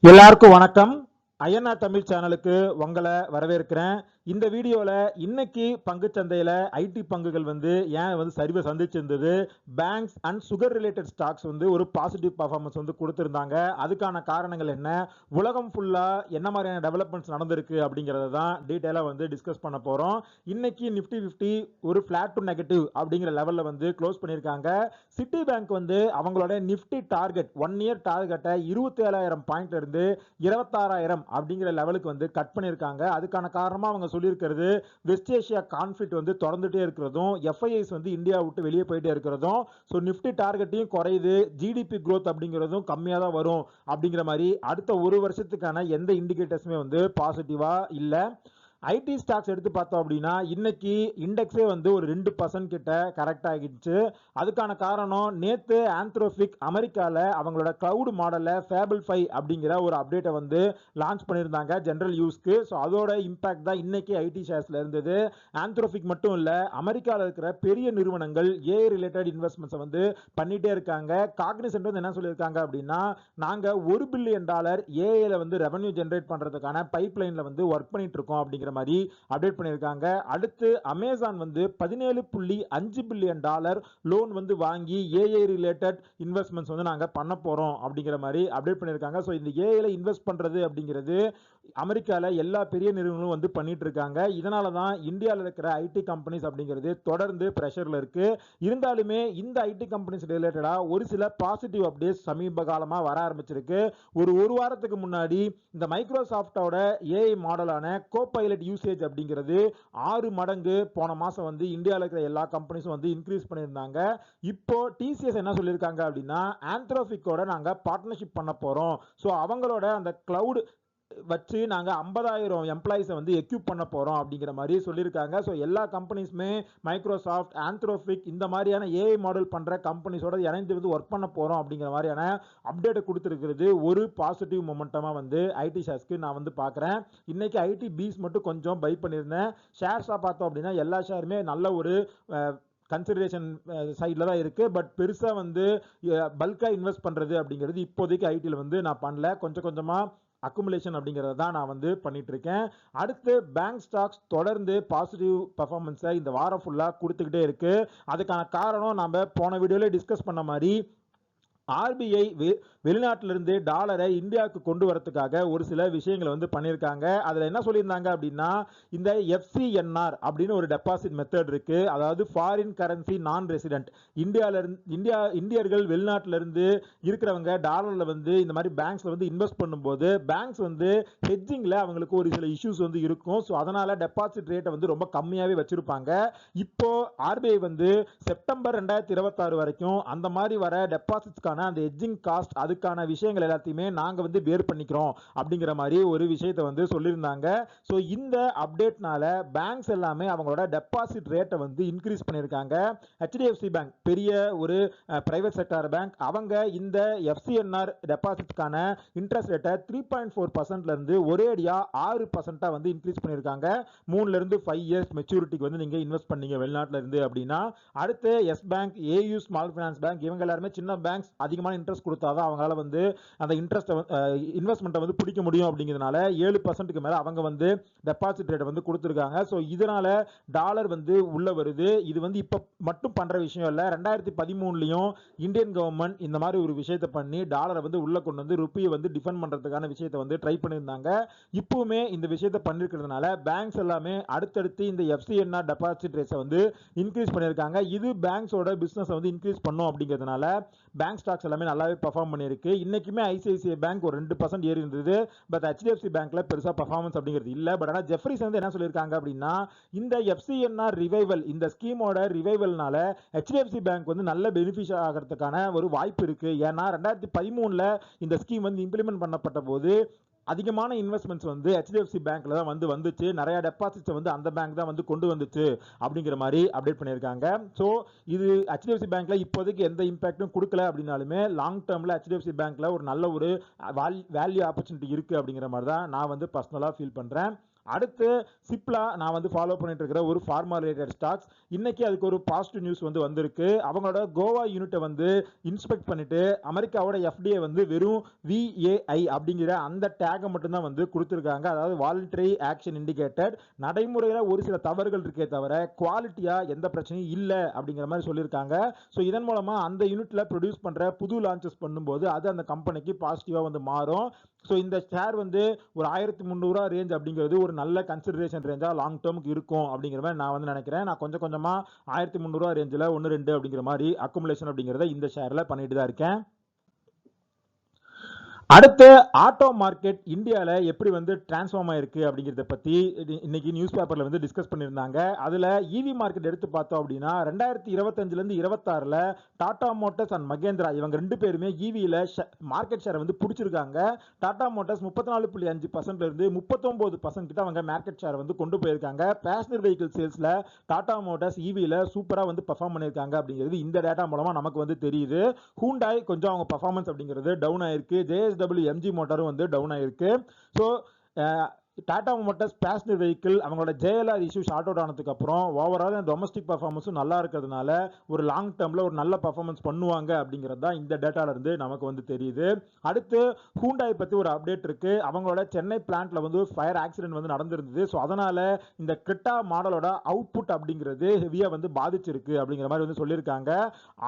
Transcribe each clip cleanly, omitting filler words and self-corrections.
எல்லாருக்கும் வணக்கம். ஐஎன்ஆ தமிழ் சேனலுக்கு உங்களை வரவேற்கிறேன். இந்த வீடியோவில் இன்னைக்கு பங்குச்சந்தையில் ஐடி பங்குகள் ஏன் சரிவை சந்திச்சிருந்தது, banks and sugar related stocks ஒரு பாசிட்டிவ் பர்ஃபார்மன்ஸ் கொடுத்துருந்தாங்க. அதுக்கான காரணங்கள் என்ன, உலகம் ஃபுல்லாக என்ன மாதிரியான டெவலப்மெண்ட்ஸ் நடந்திருக்கு அப்படிங்கிறத தான் டீட்டெயிலாக டிஸ்கஸ் பண்ண போகிறோம். இன்னைக்கு நிஃப்டி 50 ஒரு ஃபிளாட் டு நெகட்டிவ் அப்படிங்கிற லெவலில் க்ளோஸ் பண்ணியிருக்காங்க. சிட்டி பேங்க் அவங்களோட நிஃப்டி டார்கெட் 1 இயர் டார்கெட்டை 27,000 பாயிண்ட்ல இருந்து 26,000 அப்படிங்கிற லெவலுக்கு கட் பண்ணியிருக்காங்க. அதுக்கான காரணமா அவங்க சொல்லியிருக்கிறது வெஸ்ட் ஏஷியா கான்ஃபிளிக்ட் தொடர்ந்துட்டே இருக்கிறதும், எஃப்ஐஐஸ் இந்தியா விட்டு வெளியே போயிட்டே இருக்கிறதும், ஸோ நிஃப்டி டார்கெட்டையும் குறையுது, ஜிடிபி growth அப்படிங்கிறதும் கம்மியாக தான் வரும் அப்படிங்கிற மாதிரி அடுத்த ஒரு வருஷத்துக்கான எந்த இண்டிகேட்டர்ஸுமே பாசிட்டிவா இல்லை. ஐடி ஸ்டாக்ஸ் எடுத்து பார்த்தோம் அப்படின்னா இன்னைக்கு இண்டெக்ஸே ஒரு 2% கிட்ட கரெக்ட் ஆகிடுச்சு. அதுக்கான காரணம் நேத்து ஆந்த்ரோபிக் அமெரிக்கால அவங்களோட கிளவுட் மாடல்ல ஃபேபிள் 5 அப்படிங்கிற ஒரு அப்டேட்டை லான்ச் பண்ணியிருந்தாங்க ஜெனரல் யூஸ்க்கு. ஸோ அதோட இம்பாக்ட் தான் இன்னைக்கு ஐடி ஷேர்ஸ்ல இருந்தது. ஆந்த்ரோபிக் மட்டும் இல்ல, அமெரிக்காவில் இருக்கிற பெரிய நிறுவனங்கள் ஏஐ ரிலேட்டட் இன்வெஸ்ட்மெண்ட்ஸை பண்ணிட்டே இருக்காங்க. காக்னிசன்ட் என்ன சொல்லியிருக்காங்க அப்படின்னா, நாங்க $1 பில்லியன் ஏஐல ரெவன்யூ ஜெனரேட் பண்றதுக்கான பைப் லைன்ல ஒர்க் பண்ணிட்டு இருக்கோம் அப்படிங்கிற மாதிரி அப்டேட் பண்ணிருக்காங்க. அடுத்து அமேசான் $17.5 பில்லியன் லோன் வாங்கி ஏஐ ரிலேட்டட் இன்வெஸ்ட்மெண்ட்ஸ் நாங்க பண்ண போறோம் அப்படிங்கிற மாதிரி அப்டேட் பண்ணிருக்காங்க. சோ இந்த ஏஐல இன்வெஸ்ட் பண்றது அப்படிங்கிறது அமெரிக்கால எல்லா பெரிய நிறுவனங்களும் பண்ணிட்டு இருக்காங்க. இதனால தான் இந்தியாவில் இருக்கிற ஐடி கம்பெனிஸ் அப்படிங்கிறது தொடர்ந்து பிரஷர்ல இருக்கு. இருந்தாலுமே இந்த ஐடி கம்பெனிஸ் ரிலேட்டடா ஒரு சில பாசிட்டிவ் அப்டேட்ஸ் சமீப காலமா வர ஆரம்பிச்சிருக்கு. ஒரு வாரத்துக்கு முன்னாடி இந்த மைக்ரோசாஃப்டோட ஏஐ மாடலான கோபைலட் யூசேஜ் அப்படிங்கிறது 6 மடங்கு போன மாசம் இந்தியாவில் இருக்கிற எல்லா கம்பெனிஸும் இன்க்ரீஸ் பண்ணியிருந்தாங்க. இப்போ டிசிஎஸ் என்ன சொல்லியிருக்காங்க அப்படின்னா, ஆந்த்ரோபிக்கோட நாங்க பார்ட்னர்ஷிப் பண்ண போறோம். ஸோ அவங்களோட அந்த கிளவுட் வச்சு நாங்க 50,000 எம்ப்ளாயிஸை எக்யூப் பண்ண போறோம் அப்படிங்கிற மாதிரி சொல்லியிருக்காங்க. ஸோ எல்லா கம்பெனிஸுமே மைக்ரோசாஃப்ட், ஆந்த்ரோபிக் இந்த மாதிரியான ஏஐ மாடல் பண்ற கம்பெனிஸோட இணைந்து ஒர்க் பண்ண போறோம் அப்படிங்கிற மாதிரியான அப்டேட் கொடுத்துருக்கிறது ஒரு பாசிட்டிவ் மொமெண்டமா ஐடி ஷேர்ஸ்க்கு நான் பார்க்குறேன். இன்னைக்கு ஐடி பீஸ் மட்டும் கொஞ்சம் பை பண்ணியிருந்தேன். ஷேர்ஸா பார்த்தோம் அப்படின்னா எல்லா ஷேருமே நல்ல ஒரு கன்சிடரேஷன் சைடில் தான் இருக்கு. பட் பெருசா பல்கா இன்வெஸ்ட் பண்றது அப்படிங்கிறது இப்போதைக்கு ஐடியில் நான் பண்ணல. கொஞ்சமா அக்குமுலேஷன் அப்படிங்கறத தான் நான் பண்ணிட்டு இருக்கேன். அடுத்து பேங்க் ஸ்டாக்ஸ் தொடர்ந்து பாசிட்டிவ் பெர்ஃபார்மன்ஸை இந்த வாரம் ஃபுல்லா கொடுத்துக்கிட்டே இருக்கு. அதுக்கான காரணம் நாம போன வீடியோல டிஸ்கஸ் பண்ண மாதிரி ஆர்பிஐ வெளிநாட்டிலிருந்து டாலரை இந்தியாவுக்கு கொண்டு வரதுக்காக ஒரு சில விஷயங்களை பண்ணியிருக்காங்க. அதில் என்ன சொல்லியிருந்தாங்க அப்படின்னா, இந்த எஃப்சிஎன்ஆர் அப்படின்னு ஒரு டெபாசிட் மெத்தட் இருக்கு. அதாவது ஃபாரின் கரன்சி நான் ரெசிடென்ட் இந்தியர்கள் வெளிநாட்டிலிருந்து இருக்கிறவங்க டாலர்ல இந்த மாதிரி பேங்க்ஸ்ல இன்வெஸ்ட் பண்ணும்போது பேங்க்ஸ் ஹெட்ஜிங்ல அவங்களுக்கு ஒரு சில இஷ்யூஸ் இருக்கும். ஸோ அதனால டெபாசிட் ரேட்டை ரொம்ப கம்மியாவே வச்சிருப்பாங்க. இப்போ ஆர்பிஐ செப்டம்பர் 2026 வரைக்கும் அந்த மாதிரி வர டெபாசிட்ஸ்க்கான அந்த ஹெட்ஜிங் காஸ்ட் அதுக்கான விஷயங்கள் எல்லாத்தையுமே நாங்க பேர் பண்ணிக்கிறோம் அப்படிங்கிற மாதிரி ஒரு விஷயத்தை சொல்லியிருந்தாங்க. ஸோ இந்த அப்டேட்னால பேங்க்ஸ் எல்லாமே அவங்களோட டெபாசிட் ரேட்டை இன்க்ரீஸ் பண்ணியிருக்காங்க. ஹெச்டிஎஃப்சி பேங்க் பெரிய ஒரு பிரைவேட் செக்டார் பேங்க், அவங்க இந்த எஃப்சிஎன்ஆர் டெபாசிட்கான இன்ட்ரெஸ்ட் ரேட்டை 3.4% இருந்து ஒரேடியா 6% இன்க்ரீஸ் பண்ணியிருக்காங்க. 3 இருந்து 5 இயர்ஸ் மெச்சூரிட்டிக்கு நீங்க இன்வெஸ்ட் பண்ணீங்க வெளிநாட்டில இருந்து அப்படின்னா. அடுத்து Yes Bank, AU Small Finance Bank, இவங்க எல்லாருமே சின்ன பேங்க்ஸ், அதிகமான இன்ட்ரெஸ்ட் கொடுத்தாதான் அவங்களால அந்த இன்ட்ரெஸ்ட் இன்வெஸ்ட்மெண்ட்டை பிடிக்க முடியும் அப்படிங்கிறதுனால 7%க்கு மேல அவங்க டெபாசிட் ரேட் கொடுத்துருக்காங்க. ஸோ இதனால டாலர் உள்ள வருது. இது இப்ப மட்டும் பண்ற விஷயம் இல்ல. 2013லயும் இந்தியன் கவர்மெண்ட் இந்த மாதிரி ஒரு விஷயத்தை பண்ணி டாலரை உள்ள கொண்டு ருப்பியை டிஃபெண்ட் பண்றதுக்கான விஷயத்தை ட்ரை பண்ணியிருந்தாங்க. இப்பவுமே இந்த விஷயத்தை பண்ணிருக்கிறதுனால பேங்க்ஸ் எல்லாமே அடுத்தடுத்து இந்த எஃப்சிஎன்ஆர் டெபாசிட் ரேட்ஸை இன்க்ரீஸ் பண்ணியிருக்காங்க. இது பேங்க்ஸோட பிசினஸ் இன்க்ரீஸ் பண்ணும் அப்படிங்கிறதுனால பேங்க் ஸ்டாக்ஸ் எல்லாமே நல்லாவே பெர்ஃபார்ம் பண்ணிருக்கு. இன்னைக்குமே ஐசிஐசிஐ பேங்க் ஒரு 2% ஏறி இருந்தது. பட் ஹெச்டிஎஃப்சி பேங்க்ல பெருசா பெர்ஃபார்மன்ஸ் அப்படிங்கிறது இல்ல. பட் ஆனா ஜெஃப்ரிஸ் என்ன சொல்லியிருக்காங்க அப்படின்னா, இந்த எஃப்சிஎன்ஆர் ரிவைவல், இந்த ஸ்கீமோட ரிவைவல்னால ஹெச்டிஎஃப்சி பேங்க் நல்ல பெனிஃபிஷியல் ஆகிறதுக்கான ஒரு வாய்ப்பு இருக்கு. ஏன்னா 2013ல இந்த ஸ்கீம் இம்ப்ளிமெண்ட் பண்ணப்பட்ட போது அதிகமான இன்வெஸ்ட்மெண்ட்ஸ் ஹெச்டிஎஃப்சி பேங்க்ல தான் வந்துச்சு. நிறைய டெபாசிட்ஸ் அந்த பேங்க் தான் கொண்டு வந்துச்சு அப்படிங்கிற மாதிரி அப்டேட் பண்ணியிருக்காங்க. ஸோ இது ஹெச்டிஎஃப்சி பேங்க்ல இப்போதைக்கு எந்த இம்பாக்டும் கொடுக்கல அப்படின்னாலுமே லாங் டேர்ம்ல ஹெச்டிஎஃப்சி பேங்க்ல ஒரு நல்ல ஒரு வேல்யூ ஆப்பர்ச்சுனிட்டி இருக்கு அப்படிங்கிற மாதிரி தான் நான் பர்சனலா ஃபீல் பண்றேன். அடுத்து சிப்லா நான் வந்து ஃபாலோ பண்ணிட்டு இருக்கிற ஒரு ஃபார்மா ரிலேட்டட் ஸ்டாக்ஸ். இன்னைக்கு அதுக்கு ஒரு பாசிட்டிவ் நியூஸ் வந்து வந்திருக்கு. அவங்களோட கோவா யூனிட்டை வந்து இன்ஸ்பெக்ட் பண்ணிட்டு அமெரிக்காவோட FDA வந்து வெறும் VAI அப்படிங்கிற அந்த டேகை மட்டும்தான் வந்து கொடுத்துருக்காங்க. அதாவது வாலண்டரி ஆக்ஷன் இண்டிகேட்டட். நடைமுறையில் ஒரு சில தவறுகள் இருக்கே தவிர குவாலிட்டியா எந்த பிரச்சனையும் இல்லை அப்படிங்கிற மாதிரி சொல்லியிருக்காங்க. ஸோ இதன் மூலமா அந்த யூனிட்ல ப்ரொடியூஸ் பண்ற புது லான்ச்சஸ் பண்ணும்போது அது அந்த கம்பெனிக்கு பாசிட்டிவா வந்து மாறும். ஸோ இந்த ஷேர் வந்து ஒரு 1300 ரேஞ்ச் அப்படிங்கிறது ஒரு நல்ல கன்சிடரேஷன் ரேஞ்சா லாங் டேர்முக்கு இருக்கும் அப்படிங்கிற மாதிரி நான் வந்து நினைக்கிறேன். நான் கொஞ்சம் கொஞ்சமா 1300 ரேஞ்சில் 1-2 அப்படிங்கிற மாதிரி அக்குமுலேஷன் அப்படிங்கிறத இந்த ஷேர்ல பண்ணிட்டு தான் இருக்கேன். அடுத்து ஆட்டோ மார்க்கெட் இந்தியாவில் எப்படி வந்து டிரான்ஸ்ஃபார்ம் ஆயிருக்கு அப்படிங்கிறத பற்றி இன்னைக்கு நியூஸ் பேப்பரில் வந்து டிஸ்கஸ் பண்ணியிருந்தாங்க. அதில் EV மார்க்கெட் எடுத்து பார்த்தோம் அப்படின்னா 2025லேருந்து 26ல் டாடா மோட்டர்ஸ் அண்ட் மகேந்திரா இவங்க ரெண்டு பேருமே EVயில் மார்க்கெட் ஷேரை வந்து பிடிச்சிருக்காங்க. டாடா மோட்டர்ஸ் 34.5%லேருந்து 39% கிட்ட அவங்க மார்க்கெட் ஷேரை வந்து கொண்டு போயிருக்காங்க. பேசஞ்சர் வெஹிக்கிள் சேல்ஸில் டாடா மோட்டர்ஸ் EVயில் சூப்பராக வந்து பர்ஃபார்ம் பண்ணியிருக்காங்க அப்படிங்கிறது இந்த டேட்டா மூலமாக நமக்கு வந்து தெரியுது. ஹூண்டாய் கொஞ்சம் அவங்க பர்ஃபார்மன்ஸ் அப்படிங்கிறது டவுன் ஆயிருக்கு. MG மோட்டாரும் வந்து டவுன் ஆயிருக்கு. So Tata motors passenger vehicle அவங்களோட JLR இஷ்யூ ஷார்ட் அவுட் ஆனதுக்கு அப்புறம் ஓவரால் டொமஸ்டிக் பர்ஃபார்மன்ஸும் நல்லா இருக்கிறதுனால ஒரு லாங் டேர்ம்ல ஒரு நல்ல பர்ஃபார்மன்ஸ் பண்ணுவாங்க அப்படிங்கிறது தான் இந்த டேட்டால இருந்து நமக்கு வந்து தெரியுது. அடுத்து ஹூண்டாய் பத்தி ஒரு அப்டேட் இருக்கு. அவங்களோட சென்னை பிளான்ட்ல வந்து ஃபயர் ஆக்சிடென்ட் வந்து நடந்திருந்தது. ஸோ அதனால இந்த கிரெட்டா மாடலோட அவுட்புட் அப்படிங்கிறது ஹெவியா வந்து பாதிச்சிருக்கு அப்படிங்கிற மாதிரி வந்து சொல்லியிருக்காங்க.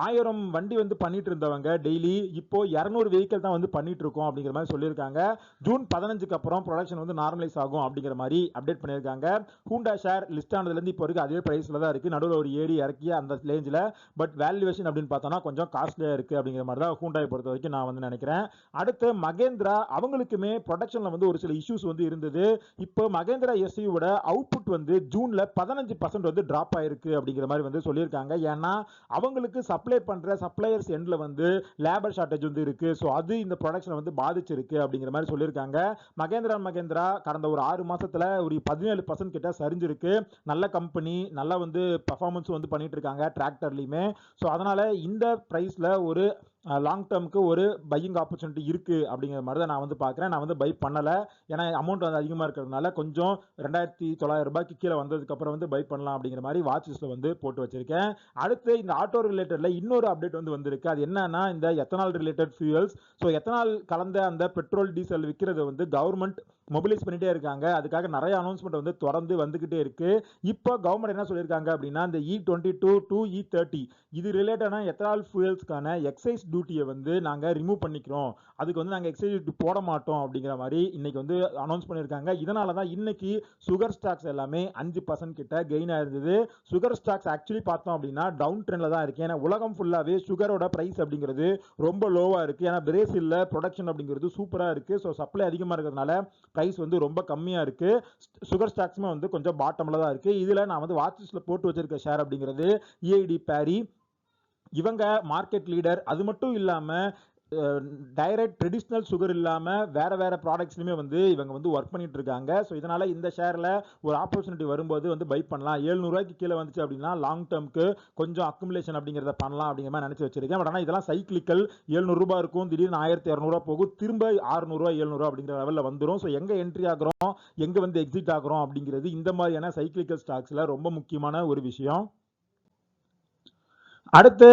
1000 வண்டி வந்து பண்ணிட்டு இருந்தவங்க டெய்லி இப்போ 200 வெஹிக்கிள் தான் வந்து பண்ணிட்டு இருக்கோம் அப்படிங்கிற மாதிரி சொல்லியிருக்காங்க. ஜூன் 15க்கு அப்புறம் ப்ரொடக்ஷன் வந்து நார்மலைஸ் ஆகும் அப்படிங்கிற மாதிரி அப்டேட் பண்ணியிருக்காங்க. ஹூண்டா ஷேர் லிஸ்ட் ஆனதுலேருந்து இப்போ வரைக்கும் அதே பிரைஸ்ல தான் இருக்கு. நடுவில் ஒரு ஏறி இறக்கிய அந்த ரேஞ்சில். பட் வேல்யூவேஷன் அப்படின்னு பார்த்தோம்னா கொஞ்சம் காஸ்ட்லியா இருக்கு அப்படிங்கிற மாதிரி தான் ஹூண்டாயை பொறுத்த வரைக்கும் நான் வந்து நினைக்கிறேன். அடுத்து மகேந்திரா அவங்களுக்குமே ப்ரொடக்ஷன்ல வந்து ஒரு சில இஷ்யூஸ் வந்து இருந்தது. இப்போ மகேந்திரா SUவோட அவுட்புட் வந்து ஜூன்ல 15% வந்து டிராப் ஆயிருக்கு அப்படிங்கிற மாதிரி வந்து சொல்லியிருக்காங்க. ஏன்னா அவங்களுக்கு சப்ளை பண்ற சப்ளையர்ஸ் எண்ட்ல வந்து லேபர் ஷார்டேஜ் வந்து இருக்கு. ஸோ அது இந்த ப்ரொடக்ஷன் வந்து பாதிச்சிருக்கு அப்படிங்கிற மாதிரி சொல்லியிருக்காங்க. மகேந்திரா கடந்த ஒரு 6 மாசத்துல ஒரு 17% கிட்ட சரிஞ்சிருக்கு. நல்ல கம்பெனி, நல்ல வந்து பெர்ஃபார்மன்ஸ் வந்து பண்ணிட்டு இருக்காங்க டிராக்டர்லயுமே. ஸோ அதனால இந்த பிரைஸ்ல ஒரு லாங் டேர்முக்கு ஒரு பையிங் ஆப்பர்ச்சுனிட்டி இருக்கு அப்படிங்கிற மாதிரி தான் நான் வந்து பார்க்குறேன். நான் வந்து பை பண்ணலை. ஏன்னா அமௌண்ட் வந்து அதிகமாக இருக்கிறதுனால கொஞ்சம் 2900 ரூபாய்க்கு கீழே வந்ததுக்கு அப்புறம் வந்து பை பண்ணலாம் அப்படிங்கிற மாதிரி வாட்ச் லிஸ்ட்ல வந்து போட்டு வச்சிருக்கேன். அடுத்து இந்த ஆட்டோ ரிலேட்டட்ல இன்னொரு அப்டேட் வந்து வந்திருக்கு. அது என்னன்னா இந்த ethanol related fuels. So ethanol கலந்த அந்த பெட்ரோல் டீசல் விற்கிறது வந்து கவர்மெண்ட் மொபிலைஸ் பண்ணிட்டே இருக்காங்க. அதுக்காக நிறைய அனௌன்ஸ்மெண்ட் வந்து தொடர்ந்து வந்துகிட்டே இருக்கு. இப்போ கவர்மெண்ட் என்ன சொல்லியிருக்காங்க அப்படின்னா இந்த E22 to E30 இது ரிலேட்டடான எத்தனால் ஃபியூயல்ஸ்க்கான எக்ஸைஸ் டியூட்டியை வந்து நாங்கள் ரிமூவ் பண்ணிக்கிறோம். அதுக்கு வந்து நாங்கள் எக்ஸைஸ் டியூட்டி போட மாட்டோம் அப்படிங்கிற மாதிரி இன்னைக்கு வந்து அனௌன்ஸ் பண்ணியிருக்காங்க. இதனால தான் இன்னைக்கு சுகர் ஸ்டாக்ஸ் எல்லாமே 5% கிட்ட கெயின் ஆயிருந்தது. சுகர் ஸ்டாக்ஸ் ஆக்சுவலி பார்த்தோம் அப்படின்னா டவுன் ட்ரெண்ட்ல தான் இருக்கு. ஏன்னா உலகம் ஃபுல்லாவே சுகரோட பிரைஸ் அப்படிங்கிறது ரொம்ப லோவா இருக்கு. ஏன்னா பிரேசில்ல ப்ரொடக்ஷன் அப்படிங்கிறது சூப்பரா இருக்கு. ஸோ சப்ளை அதிகமாக இருக்கிறதுனால பிரைஸ் வந்து ரொம்ப கம்மியா இருக்கு. சுகர் ஸ்டாக்ஸுமே வந்து கொஞ்சம் பாட்டம்ல தான் இருக்கு. இதுல நான் வந்து வாட்ச் லிஸ்ட்ல போட்டு வச்சிருக்க ஷேர் அப்படிங்கிறது EID பேரி. இவங்க மார்க்கெட் லீடர். அது மட்டும் இல்லாம டைரக்ட் ட்ரெடிஷ்னல் சுகர் இல்லாம வேற வேற ப்ராடக்ட்ஸ்லயுமே வந்து இவங்க வந்து ஒர்க் பண்ணிட்டு இருக்காங்க. ஸோ இதனால இந்த ஷேர்ல ஒரு ஆப்பர்ச்சுனிட்டி வரும்போது வந்து பை பண்ணலாம். 700 ரூபாய்க்கு கீழே வந்துச்சு அப்படின்னா லாங் டேர்முக்கு கொஞ்சம் அக்குமுலேஷன் அப்படிங்கிறத பண்ணலாம் அப்படிங்கிற மாதிரி நினைச்சு வச்சிருக்கேன். பட் ஆனால் இதெல்லாம் சைக்கிளிக்கல். 700 ரூபாய் இருக்கும், திடீர்னு 1200 போகும், திரும்ப 600 700 அப்படிங்கிற லெவலில் வந்துடும். ஸோ எங்க என்ட்ரி ஆகிறோம், எங்க வந்து எக்ஸிட் ஆகிறோம் அப்படிங்கிறது இந்த மாதிரியான சைக்கிளிக்கல் ஸ்டாக்ஸ்ல ரொம்ப முக்கியமான ஒரு விஷயம். அடுத்து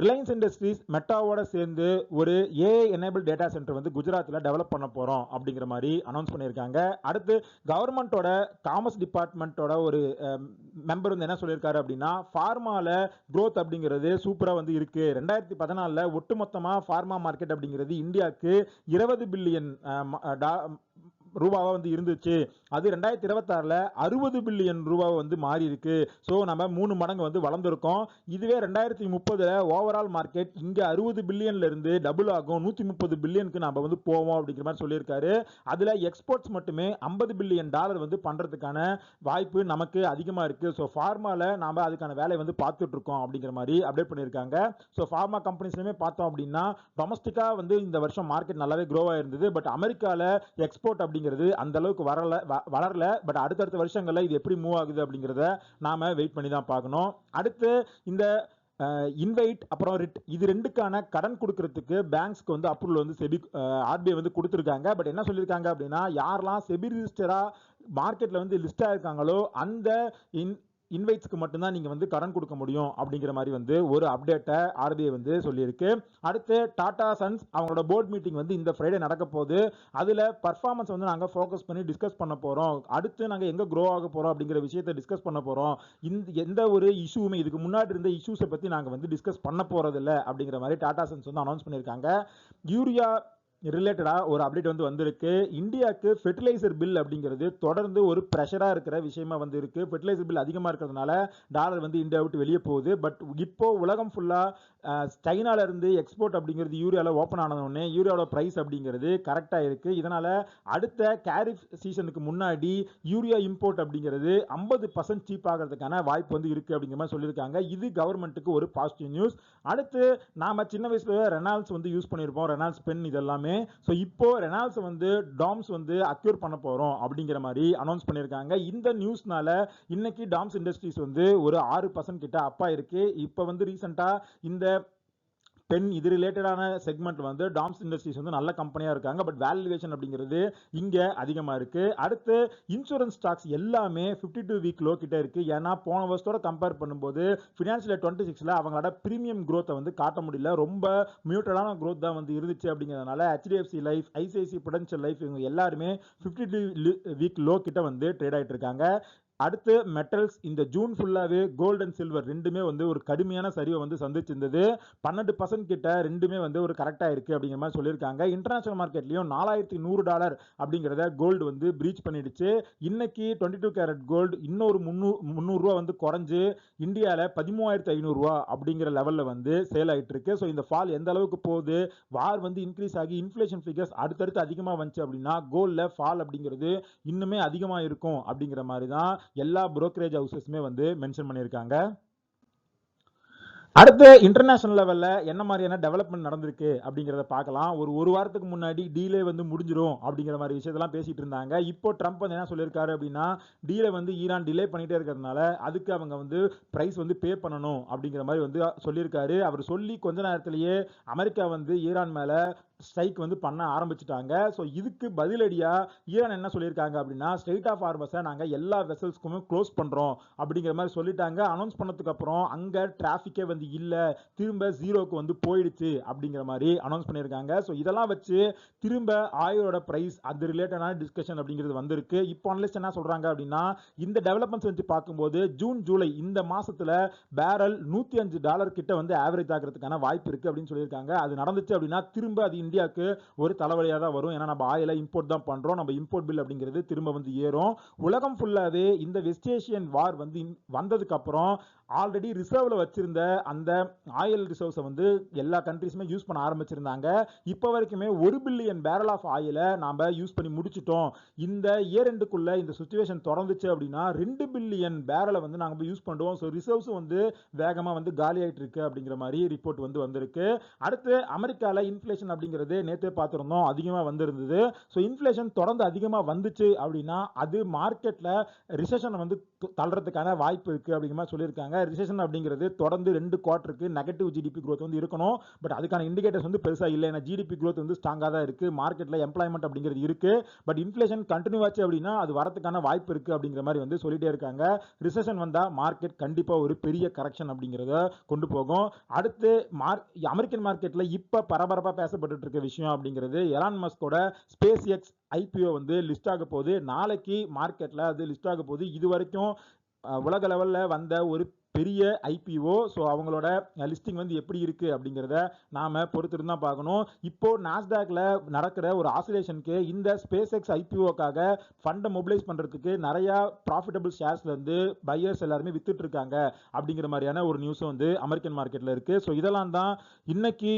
ரிலையன்ஸ் இண்டஸ்ட்ரீஸ் மெட்டாவோட சேர்ந்து ஒரு AI எனேபிள் டேட்டா சென்டர் வந்து குஜராத்தில் டெவலப் பண்ண போறோம் அப்படிங்கிற மாதிரி அனௌன்ஸ் பண்ணியிருக்காங்க. அடுத்து கவர்மெண்டோட காமர்ஸ் டிபார்ட்மெண்ட்டோட ஒரு மெம்பர் வந்து என்ன சொல்லியிருக்காரு அப்படின்னா ஃபார்மால க்ரோத் அப்படிங்கிறது சூப்பரா வந்து இருக்கு. 2014 ஒட்டுமொத்தமா ஃபார்மா மார்க்கெட் அப்படிங்கிறது இந்தியாவுக்கு 20 பில்லியன் ரூபாவா வந்து இருந்துச்சு. அது 2026ல 60 பில்லியன் ரூபாய் வந்து மாறி இருக்கு. ஸோ நம்ம 3 மடங்கு வந்து வளர்ந்துருக்கோம். இதுவே 2030ல ஓவரால் மார்க்கெட் இங்க 60 பில்லியன்ல இருந்து டபுள் ஆகும், 130 பில்லியனுக்கு நம்ம வந்து போவோம் அப்படிங்கிற மாதிரி சொல்லியிருக்காரு. அதுல எக்ஸ்போர்ட்ஸ் மட்டுமே $50 பில்லியன் வந்து பண்றதுக்கான வாய்ப்பு நமக்கு அதிகமா இருக்கு. ஸோ ஃபார்மால நாம அதுக்கான வேலையை வந்து பார்த்துட்டு இருக்கோம் அப்படிங்கிற மாதிரி அப்டேட் பண்ணியிருக்காங்க. ஸோ ஃபார்மா கம்பெனிஸ்லயுமே பார்த்தோம் அப்படின்னா டொமஸ்டிக்கா வந்து இந்த வருஷம் மார்க்கெட் நல்லாவே க்ரோ ஆயிருந்தது. பட் அமெரிக்கால எக்ஸ்போர்ட் அப்படிங்கிறது அந்த அளவுக்கு வளரல. பட் அடுத்தடுத்த வருஷங்கள்ல இது எப்படி மூவ் ஆகுது அப்படிங்கிறத நாம வெயிட் பண்ணி தான் பார்க்கணும். அடுத்து இந்த இன்வைட் அப்புறம் ரிட் இது ரெண்டுக்கான கடன் கொடுக்கறதுக்கு பேங்க்ஸ்க்கு வந்து அப்ரூவல் வந்து செபி ஆர்பிஐ வந்து கொடுத்துருக்காங்க. பட் என்ன சொல்லியிருக்காங்க அப்படின்னா, யாரெல்லாம் செபி ரிஜிஸ்டரா மார்க்கெட்ல வந்து லிஸ்ட் ஆயிருக்காங்களோ அந்த இன்வைட்ஸ்க்கு மட்டும்தான் நீங்க வந்து கடன் கொடுக்க முடியும் அப்படிங்கிற மாதிரி வந்து ஒரு அப்டேட்டை ஆர்பிஐ வந்து சொல்லியிருக்கு. அடுத்து டாடா சன்ஸ் அவங்களோட போர்ட் மீட்டிங் வந்து இந்த ஃப்ரைடே நடக்க போகுது. அதுல பர்ஃபார்மன்ஸ் வந்து நாங்க ஃபோக்கஸ் பண்ணி டிஸ்கஸ் பண்ண போறோம். அடுத்து நாங்க எங்க க்ரோ ஆக போறோம் அப்படிங்கிற விஷயத்தை டிஸ்கஸ் பண்ண போறோம். இந்த எந்த ஒரு இஷ்யூமே இதுக்கு முன்னாடி இருந்த இஷ்யூஸை பத்தி நாங்க வந்து டிஸ்கஸ் பண்ண போறது இல்லை அப்படிங்கிற மாதிரி டாடா சன்ஸ் வந்து அனௌன்ஸ் பண்ணியிருக்காங்க. யூரியா ரிலேட்டடா ஒரு அப்டேட் வந்து வந்திருக்கு. இந்தியாவுக்கு ஃபெர்டிலைசர் பில் அப்படிங்கிறது தொடர்ந்து ஒரு ப்ரெஷரா இருக்கிற விஷயமா வந்து இருக்கு. ஃபெர்டிலைசர் பில் அதிகமா இருக்கிறதுனால டாலர் வந்து இந்தியா விட்டு வெளியே போகுது. பட் இப்போ உலகம் ஃபுல்லா சைனால இருந்து எக்ஸ்போர்ட் அப்படிங்கிறது யூரியாவில் ஓப்பன் ஆனதுடனே யூரியாவோட பிரைஸ் அப்படிங்கிறது கரெக்டாக இருக்கு. இதனால அடுத்த கேரிஃப் சீசனுக்கு முன்னாடி யூரியா இம்போர்ட் அப்படிங்கிறது 50% சீப் ஆகிறதுக்கான வாய்ப்பு வந்து இருக்கு அப்படிங்கிற மாதிரி சொல்லியிருக்காங்க. இது கவர்மெண்ட்டுக்கு ஒரு பாசிட்டிவ் நியூஸ். அடுத்து நாம சின்ன வயசுல ரெனால்ட்ஸ் வந்து யூஸ் பண்ணியிருப்போம், ரெனால்ட்ஸ் பென் இதெல்லாமே. ஸோ இப்போ ரெனால்ட்ஸ் வந்து டாம்ஸ் வந்து அக்யூர் பண்ண போறோம் அப்படிங்கிற மாதிரி அனௌன்ஸ் பண்ணியிருக்காங்க. இந்த நியூஸ்னால இன்னைக்கு டாம்ஸ் இண்டஸ்ட்ரீஸ் வந்து ஒரு 6% கிட்ட அப்பா இருக்கு. இப்போ வந்து ரீசெண்டா இந்த பென் இது ரிலேட்டடான செக்மெண்ட் வந்து டாம்ஸ் இண்டஸ்ட்ரீஸ் வந்து நல்ல கம்பெனியா இருக்காங்க. பட் வேல்யூவேஷன் அப்படிங்கிறது இங்க அதிகமா இருக்கு. அடுத்து இன்சூரன்ஸ் ஸ்டாக்ஸ் எல்லாமே 52 வீக் லோ கிட்ட இருக்கு. ஏன்னா போன வருஷத்தோட கம்பேர் பண்ணும்போது ஃபினான்ஷியல் 26ல அவங்களோட பிரீமியம் growth வந்து காட்ட முடியல. ரொம்ப மியூட்டடான growth தான் வந்து இருந்துச்சு. அப்படிங்கிறதுனால HDFC life, ICICI Prudential life இவங்க எல்லாருமே 52 வீக் லோ கிட்ட வந்து ட்ரேட் ஆயிட்டு இருக்காங்க. அடுத்து மெட்டல்ஸ் இந்த ஜூன் ஃபுல்லாவே கோல்டு அண்ட் சில்வர் ரெண்டுமே வந்து ஒரு கடுமையான சரிவை வந்து சந்திச்சிருந்தது. 12% கிட்ட ரெண்டுமே வந்து ஒரு கரெக்டா இருக்கு அப்படிங்கிற மாதிரி சொல்லியிருக்காங்க. இன்டர்நேஷனல் மார்க்கெட்லயும் $4100 அப்படிங்கிறத கோல்டு வந்து பிரீச் பண்ணிடுச்சு. இன்னைக்கு 22 கேரட் கோல்டு இன்னொரு 300 ரூபா வந்து குறைஞ்சு இந்தியாவில் 13,500 ரூபா அப்படிங்கிற லெவல்ல வந்து சேல் ஆயிட்டு இருக்கு. ஸோ இந்த ஃபால் எந்த அளவுக்கு போகுது, வார் வந்து இன்க்ரீஸ் ஆகி இன்ஃபிளேஷன் ஃபிகர்ஸ் அடுத்தடுத்து அதிகமாக வந்துச்சு அப்படின்னா கோல்ட்ல ஃபால் அப்படிங்கிறது இன்னுமே அதிகமாக இருக்கும் அப்படிங்கிற மாதிரி தான் எல்லா புரோக்கரேஜ் ஹவுசஸ்மே வந்து மென்ஷன் பண்ணியிருக்காங்க. அடுத்து இன்டர்நேஷனல் லெவல்ல என்ன மாதிரியான டெவலப்மெண்ட் நடந்திருக்கு அப்படிங்கிறத பார்க்கலாம். ஒரு வாரத்துக்கு முன்னாடி டீலே வந்து முடிஞ்சிரும் அப்படிங்கிற மாதிரி விஷயத்தெல்லாம் பேசிட்டு இருந்தாங்க. இப்போ ட்ரம்ப் வந்து என்ன சொல்லியிருக்காரு அப்படின்னா, டீலை வந்து ஈரான் டிலே பண்ணிட்டே இருக்கிறதுனால அதுக்கு அவங்க வந்து பிரைஸ் வந்து பே பண்ணணும் அப்படிங்கிற மாதிரி வந்து சொல்லியிருக்காரு. அவர் சொல்லி கொஞ்ச நேரத்திலேயே அமெரிக்கா வந்து ஈரான் மேல ஸ்ட்ரைக் வந்து பண்ண ஆரம்பிச்சுட்டாங்க. ஸோ இதுக்கு பதிலடியா ஈரான் என்ன சொல்லியிருக்காங்க அப்படின்னா, ஸ்ட்ரெயிட் ஆஃப் ஹார்பர்ஸை நாங்கள் எல்லா வெசல்ஸ்க்குமே க்ளோஸ் பண்றோம் அப்படிங்கிற மாதிரி சொல்லிட்டாங்க. அனௌன்ஸ் பண்ணதுக்கு அப்புறம் அங்க டிராஃபிக்கே வந்து இல்ல, திரும்ப ஜீரோக்கு வந்து போயிடுச்சு அப்படிங்கிற மாதிரி அனௌன்ஸ் பண்ணியிருக்காங்க. ஸோ இதெல்லாம் வச்சு திரும்ப ஆயிலோட பிரைஸ் அது ரிலேட்டடான டிஸ்கஷன் அப்படிங்கிறது வந்திருக்கு. இப்போ அனலிஸ்ட் என்ன சொல்றாங்க அப்படின்னா, இந்த டெவலப்மெண்ட்ஸ் வச்சு பார்க்கும்போது ஜூன் ஜூலை இந்த மாசத்துல பேரல் $105 கிட்ட வந்து ஆவரேஜ் ஆகிறதுக்கான வாய்ப்பு இருக்கு அப்படின்னு சொல்லியிருக்காங்க. அது நடந்துச்சு அப்படின்னா திரும்ப அது இந்தியாவுக்கு ஒரு தலைவலியாக தான் வரும். ஏன்னா நம்ம ஆயிலை இம்போர்ட் தான் பண்றோம், நம்ம இம்போர்ட் பில் அப்படிங்கிறது திரும்ப வந்து ஏறும். உலகம் ஃபுல்லாவே இந்த வெஸ்ட் ஏஷியன் வார் வந்து வந்ததுக்கு அப்புறம் ஆல்ரெடி ரிசர்வ்ல வச்சிருந்த அந்த ஆயில் ரிசர்வ்ஸை வந்து எல்லா கண்ட்ரீஸுமே யூஸ் பண்ண ஆரம்பிச்சிருந்தாங்க. இப்போ வரைக்குமே 1 பில்லியன் பேரல் ஆஃப் ஆயிலை நாம யூஸ் பண்ணி முடிச்சிட்டோம். இந்த இயர் எண்டுக்குள்ள இந்த சிச்சுவேஷன் தொடர்ந்துச்சு அப்படின்னா 2 பில்லியன் பேரலை வந்து நாங்கள் யூஸ் பண்ணுவோம். ஸோ ரிசர்வ்ஸும் வந்து வேகமாக வந்து காலி ஆயிட்டு இருக்கு அப்படிங்கிற மாதிரி ரிப்போர்ட் வந்து வந்திருக்கு. அடுத்து அமெரிக்கால இன்ஃபிளேஷன் அப்படிங்கிறது நேற்றே பார்த்துருந்தோம், அதிகமாக வந்திருந்தது. ஸோ இன்ஃபிளேஷன் தொடர்ந்து அதிகமாக வந்துச்சு அப்படின்னா அது மார்க்கெட்ல ரிசெஷன் வந்து தள்ளுறதுக்கான வாய்ப்பு இருக்கு அப்படிங்கிற மாதிரி சொல்லியிருக்காங்க. ரிசெஷன் அப்படிங்கிறது தொடர்ந்து 2 குவார்ட்டருக்கு நெகட்டிவ் ஜிடிபி growth வந்து இருக்கணும். பட் அதுக்கான இண்டிகேட்டர்ஸ் வந்து பெருசா இல்லை. ஏன்னா ஜிடிபி growth வந்து ஸ்ட்ராங்கா தான் இருக்கு, மார்க்கெட்ல எம்ப்ளாய்மெண்ட் அப்படிங்கிறது இருக்கு. பட் இன்ஃபிளேஷன் கண்டினியூ ஆச்சு அப்படின்னா அது வரதுக்கான வாய்ப்பு இருக்கு அப்படிங்கிற மாதிரி வந்து சொல்லிட்டே இருக்காங்க. ரிசெஷன் வந்தா மார்க்கெட் கண்டிப்பா ஒரு பெரிய கரெக்ஷன் அப்படிங்கிறத கொண்டு போகும். அடுத்து அமெரிக்கன் மார்க்கெட்ல இப்ப பரபரப்பா பேசப்பட்டு இருக்க விஷயம் அப்படிங்கிறது எலான் மஸ்கோட ஸ்பேஸ் எக்ஸ் ஐபிஓ வந்து லிஸ்ட் ஆக போகுது. நாளைக்கு மார்க்கெட்ல அது லிஸ்ட் ஆக போகுது. இது வரைக்கும் உலக லெவல்ல வந்த ஒரு பெரிய ஐபிஓ. ஸோ அவங்களோட லிஸ்டிங் வந்து எப்படி இருக்கு அப்படிங்கிறத நாம பொறுத்திருந்து தான் பார்க்கணும். இப்போ நாஸ்டாக்ல நடக்கிற ஒரு ஆசிலேஷனுக்கு இந்த ஸ்பேஸ் எக்ஸ் ஐபிஓக்காக ஃபண்டை மொபிலைஸ் பண்றதுக்கு நிறைய ப்ராஃபிட்டபிள் ஷேர்ஸ்ல இருந்து பையர்ஸ் எல்லாருமே வித்துட்டு இருக்காங்க அப்படிங்கிற மாதிரியான ஒரு நியூஸும் வந்து அமெரிக்கன் மார்க்கெட்ல இருக்கு. ஸோ இதெல்லாம் தான் இன்னைக்கு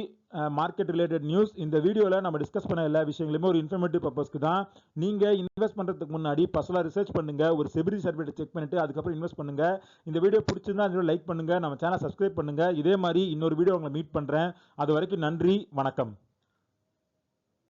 மார்க்கெட் ரிலேட்டட் நியூஸ். இந்த வீடியோவில் நம்ம டிஸ்கஸ் பண்ண எல்லா விஷயங்களுமே ஒரு இன்ஃபர்மேட்டிவ் பர்பஸ்க்கு தான். நீங்கள் இன்வெஸ்ட் பண்ணுறதுக்கு முன்னாடி பர்சனலாக ரிசர்ச் பண்ணுங்க, ஒரு செபிரி சர்டிஃபிகேட் செக் பண்ணிட்டு அதுக்கப்புறம் இன்வெஸ்ட் பண்ணுங்க. இந்த வீடியோ பிடிச்சிருந்தா லைக் பண்ணுங்க, நம்ம சேனல் சப்ஸ்கிரைப் பண்ணுங்க. இதே மாதிரி இன்னொரு வீடியோ உங்களை மீட் பண்ணுறேன். அது வரைக்கும் நன்றி, வணக்கம்.